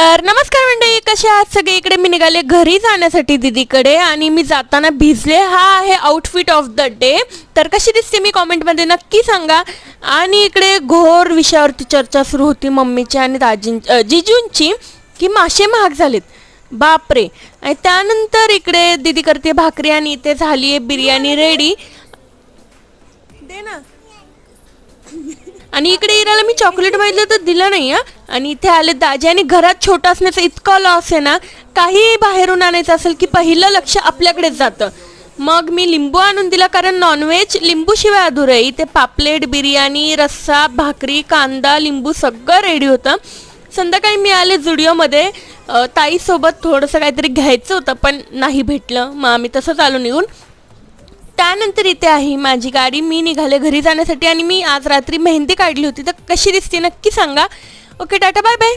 तर नमस्कार मंडळी, कसे आहात सगळे? इकडे मी निघाले घरी जाण्यासाठी दीदीकडे आणि मी जाताना भिजले. हा आहे आउटफिट ऑफ द डे. तर कशी दिसते मी कॉमेंटमध्ये नक्की सांगा. आणि इकडे घोर विषयावरती चर्चा सुरू होती मम्मीची आणि जिजूंची की मासे महाग झालेत. बापरे. आणि त्यानंतर इकडे दीदी करते भाकरी आणि इथे झाली आहे बिर्याणी रेडी. दे ना. आणि इकडे इराला मी चॉकलेट मागितलं तर दिलं नाही हा. आणि इथे आले दाजी आणि घरात छोटा असण्याचा इतका लॉस आहे ना. काही बाहेरून आणायचं असेल की पहिलं लक्ष आपल्याकडेच जातं. मग मी लिंबू आणून दिला कारण नॉनव्हेज लिंबूशिवाय अधुरं आहे. इथे पापलेट, बिर्याणी, रस्सा, भाकरी, कांदा, लिंबू सगळं रेडी होतं. संध्याकाळी मी आले जुडिओमध्ये. ताईसोबत थोडंसं काहीतरी घ्यायचं होतं पण नाही भेटलं, मग आम्ही तसंच आलो निघून. त्यानंतर इथे आहे माझी गाडी. मी निघाले घरी जाण्यासाठी आणि मी आज रात्री मेहंदी काढली होती. तर कशी दिसते नक्की सांगा. Okay, ta-ta, bye bye.